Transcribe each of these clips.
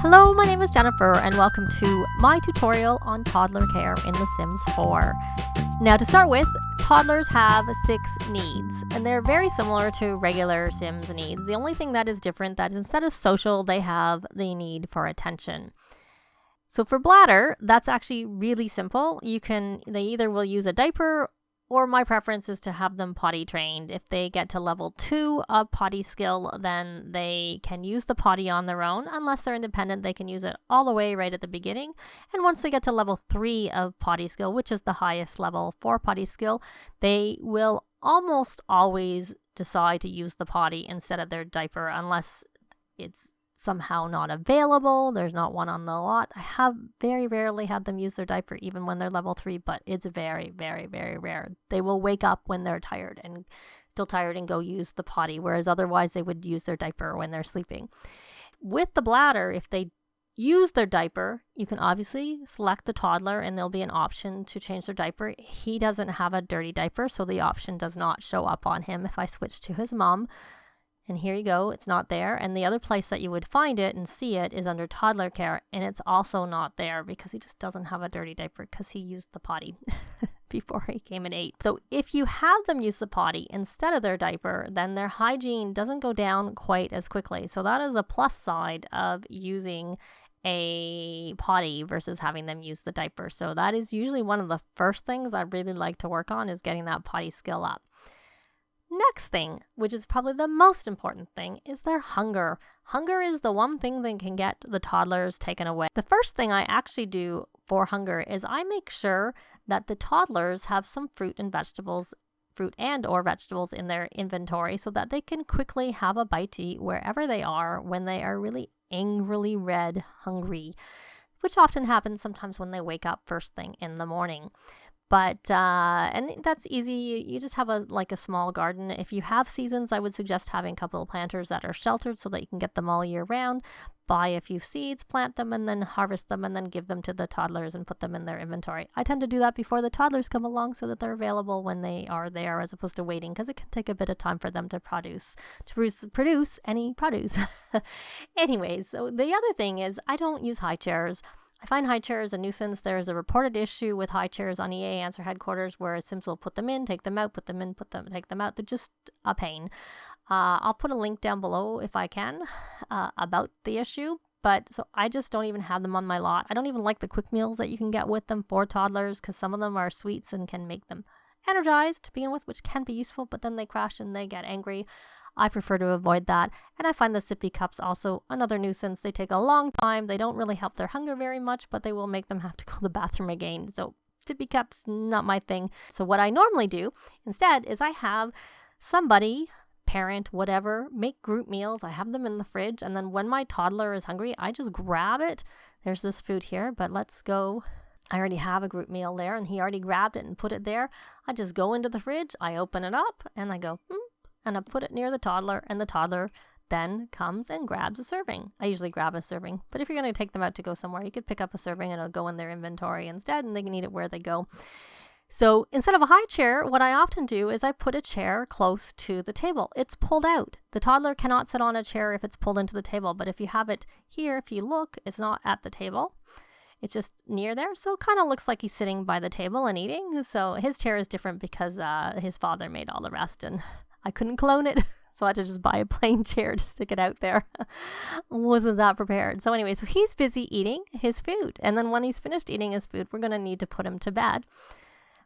Hello, my name is Jennifer and welcome to my tutorial on toddler care in The Sims 4. Now to start with, toddlers have 6 needs and they're very similar to regular Sims needs. The only thing that is different that instead of social, they have the need for attention. So for bladder, that's actually really simple. They either will use a diaper or my preference is to have them potty trained. If they get to level 2 of potty skill, then they can use the potty on their own. Unless they're independent, they can use it all the way right at the beginning. And once they get to level 3 of potty skill, which is the highest level for potty skill, they will almost always decide to use the potty instead of their diaper unless it's somehow not available. There's not one on the lot. I have very rarely had them use their diaper even when they're level 3, but it's very, very, very rare. They will wake up when they're tired and still tired and go use the potty, whereas otherwise they would use their diaper when they're sleeping. With the bladder, if they use their diaper, you can obviously select the toddler and there'll be an option to change their diaper. He doesn't have a dirty diaper, so the option does not show up on him if I switch to his mom. And here you go, it's not there. And the other place that you would find it and see it is under toddler care. And it's also not there because he just doesn't have a dirty diaper because he used the potty before he came at 8. So if you have them use the potty instead of their diaper, then their hygiene doesn't go down quite as quickly. So that is a plus side of using a potty versus having them use the diaper. So that is usually one of the first things I really like to work on is getting that potty skill up. Next thing, which is probably the most important thing, is their hunger. Hunger is the one thing that can get the toddlers taken away. The first thing I actually do for hunger is I make sure that the toddlers have some fruit and or vegetables in their inventory so that they can quickly have a bite to eat wherever they are when they are really angrily red hungry, which often happens sometimes when they wake up first thing in the morning. But, and that's easy. You just have a small garden. If you have seasons, I would suggest having a couple of planters that are sheltered so that you can get them all year round. Buy a few seeds, plant them, and then harvest them, and then give them to the toddlers and put them in their inventory. I tend to do that before the toddlers come along so that they're available when they are there as opposed to waiting because it can take a bit of time for them to produce any produce. Anyways, so the other thing is I don't use high chairs. I find high chairs a nuisance. There's a reported issue with high chairs on EA Answer headquarters where Sims will put them in, take them out, put them in, take them out. They're just a pain. I'll put a link down below if I can about the issue. But so I just don't even have them on my lot. I don't even like the quick meals that you can get with them for toddlers because some of them are sweets and can make them energized to begin with, which can be useful, but then they crash and they get angry. I prefer to avoid that. And I find the sippy cups also another nuisance. They take a long time. They don't really help their hunger very much, but they will make them have to go to the bathroom again. So sippy cups, not my thing. So what I normally do instead is I have somebody, parent, whatever, make group meals. I have them in the fridge. And then when my toddler is hungry, I just grab it. There's this food here, but let's go. I already have a group meal there and he already grabbed it and put it there. I just go into the fridge. I open it up and I go, and I put it near the toddler, and the toddler then comes and grabs a serving. I usually grab a serving, but if you're going to take them out to go somewhere, you could pick up a serving and it'll go in their inventory instead, and they can eat it where they go. So instead of a high chair, what I often do is I put a chair close to the table. It's pulled out. The toddler cannot sit on a chair if it's pulled into the table, but if you have it here, if you look, it's not at the table. It's just near there, so it kind of looks like he's sitting by the table and eating. So his chair is different because his father made all the rest, and I couldn't clone it, so I had to just buy a plain chair to stick it out there. Wasn't that prepared. So anyway, so he's busy eating his food. And then when he's finished eating his food, we're going to need to put him to bed,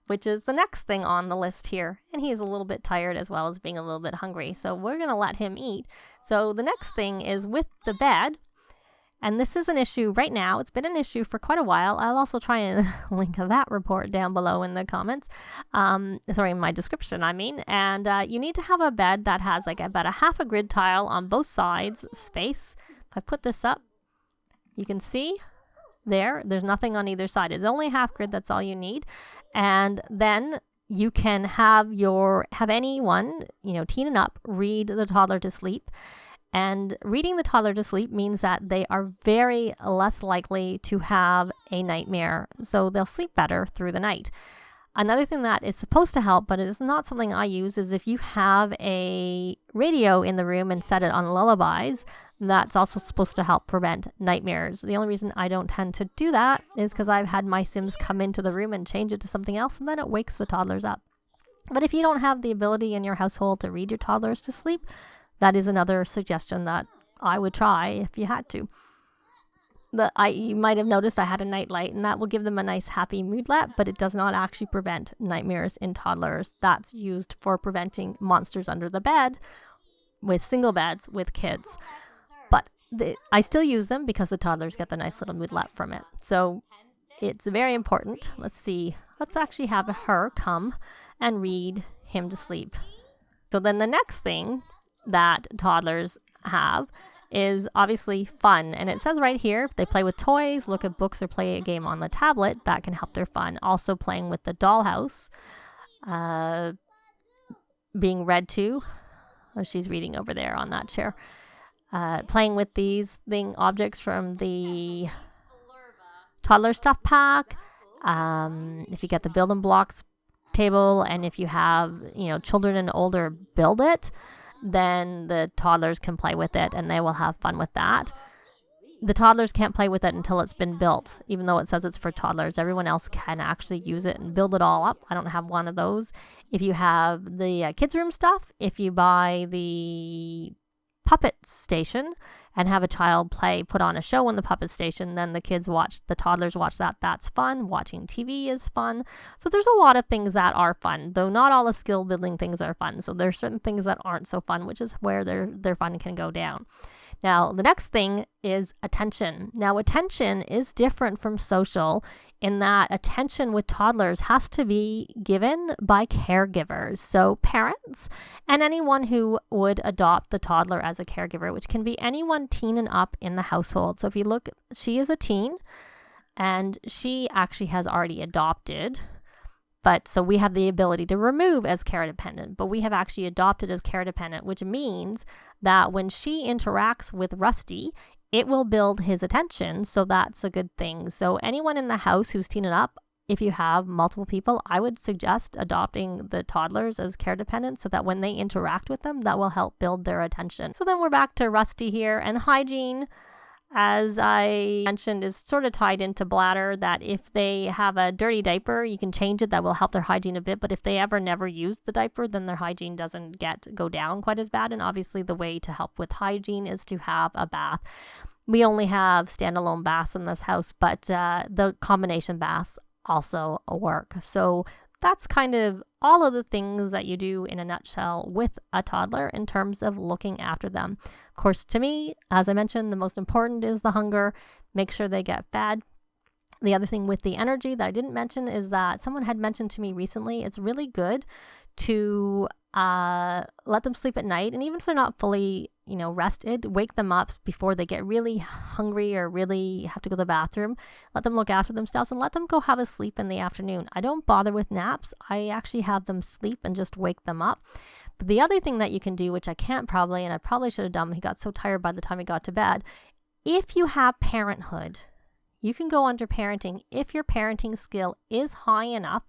which is the next thing on the list here. And he's a little bit tired as well as being a little bit hungry. So we're going to let him eat. So the next thing is with the bed. And this is an issue right now. It's been an issue for quite a while. I'll also try and link that report down below in the comments. In my description, I mean. And you need to have a bed that has about a half a grid tile on both sides, space. If I put this up, you can see there's nothing on either side. It's only half grid, that's all you need. And then you can have anyone, teen and up, read the toddler to sleep. And reading the toddler to sleep means that they are very less likely to have a nightmare. So they'll sleep better through the night. Another thing that is supposed to help, but it is not something I use, is if you have a radio in the room and set it on lullabies, That's also supposed to help prevent nightmares. The only reason I don't tend to do that is because I've had my Sims come into the room and change it to something else, and then it wakes the toddlers up. But if you don't have the ability in your household to read your toddlers to sleep, that is another suggestion that I would try if you had to. You might have noticed I had a night light, and that will give them a nice happy moodlet, but it does not actually prevent nightmares in toddlers. That's used for preventing monsters under the bed with single beds with kids. But I still use them because the toddlers get the nice little moodlet from it. So it's very important. Let's see. Let's actually have her come and read him to sleep. So then the next thing that toddlers have is obviously fun. And it says right here, if they play with toys, look at books, or play a game on the tablet, that can help their fun. Also playing with the dollhouse, being read to. Oh, she's reading over there on that chair. Playing with these objects from the toddler stuff pack. If you get the building blocks table, and if you have, children and older build it, then the toddlers can play with it and they will have fun with that. The toddlers can't play with it until it's been built, even though it says it's for toddlers. Everyone else can actually use it and build it all up. I don't have one of those. If you have the kids' room stuff, if you buy the puppet station and have a child put on a show in the puppet station, then the toddlers watch that. That's fun. Watching TV is fun. So there's a lot of things that are fun, though not all the skill building things are fun. So there's certain things that aren't so fun, which is where their fun can go down. Now, the next thing is attention. Now, attention is different from social in that attention with toddlers has to be given by caregivers. So parents and anyone who would adopt the toddler as a caregiver, which can be anyone teen and up in the household. So if you look, she is a teen and she actually has already adopted. But so we have the ability to remove as care dependent, but we have actually adopted as care dependent, which means that when she interacts with Rusty, it will build his attention. So that's a good thing. So anyone in the house who's teen and up, if you have multiple people, I would suggest adopting the toddlers as care dependent so that when they interact with them, that will help build their attention. So then we're back to Rusty here, and hygiene, as I mentioned, is sort of tied into bladder, that if they have a dirty diaper, you can change it. That will help their hygiene a bit. But if they never use the diaper, then their hygiene doesn't go down quite as bad. And obviously the way to help with hygiene is to have a bath. We only have standalone baths in this house, but the combination baths also work. So that's kind of all of the things that you do in a nutshell with a toddler in terms of looking after them. Of course, to me, as I mentioned, the most important is the hunger. Make sure they get fed. The other thing with the energy that I didn't mention is that someone had mentioned to me recently, it's really good to let them sleep at night. And even if they're not fully, rested, wake them up before they get really hungry or really have to go to the bathroom. Let them look after themselves and let them go have a sleep in the afternoon. I don't bother with naps. I actually have them sleep and just wake them up. But the other thing that you can do, which I can't probably, and I probably should have done, he got so tired by the time he got to bed. If you have parenthood, you can go under parenting. If your parenting skill is high enough,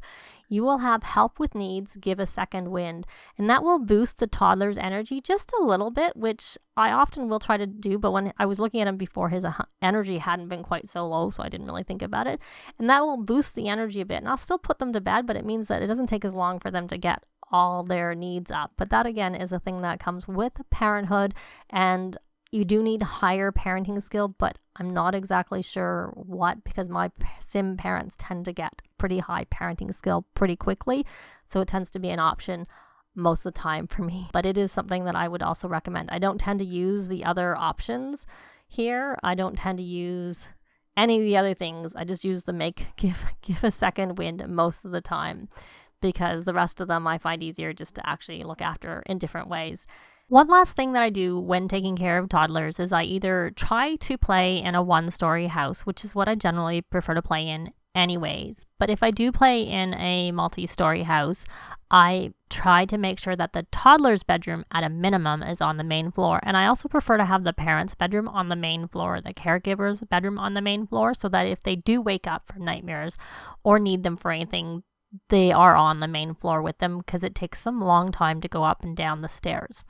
you will have help with needs, give a second wind, and that will boost the toddler's energy just a little bit, which I often will try to do, but when I was looking at him before, his energy hadn't been quite so low, so I didn't really think about it, and that will boost the energy a bit. And I'll still put them to bed, but it means that it doesn't take as long for them to get all their needs up. But that, again, is a thing that comes with parenthood, and you do need higher parenting skill, but I'm not exactly sure what, because my sim parents tend to get pretty high parenting skill pretty quickly. So it tends to be an option most of the time for me. But it is something that I would also recommend. I don't tend to use the other options here. I don't tend to use any of the other things. I just use the give a second wind most of the time, because the rest of them I find easier just to actually look after in different ways. One last thing that I do when taking care of toddlers is I either try to play in a one-story house, which is what I generally prefer to play in anyways. But if I do play in a multi-story house, I try to make sure that the toddler's bedroom at a minimum is on the main floor. And I also prefer to have the parents' bedroom on the main floor, the caregiver's bedroom on the main floor, so that if they do wake up from nightmares or need them for anything, they are on the main floor with them, because it takes them a long time to go up and down the stairs.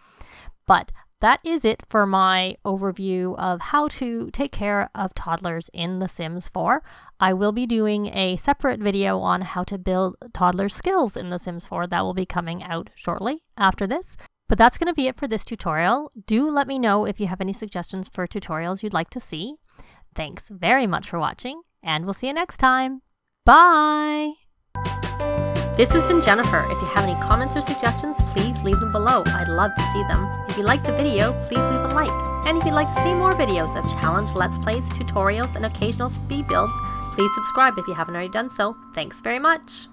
But that is it for my overview of how to take care of toddlers in The Sims 4. I will be doing a separate video on how to build toddler skills in The Sims 4 that will be coming out shortly after this. But that's going to be it for this tutorial. Do let me know if you have any suggestions for tutorials you'd like to see. Thanks very much for watching, and we'll see you next time. Bye! This has been Jennifer. If you have any comments or suggestions, please leave them below. I'd love to see them. If you liked the video, please leave a like. And if you'd like to see more videos of challenge, let's plays, tutorials, and occasional speed builds, please subscribe if you haven't already done so. Thanks very much!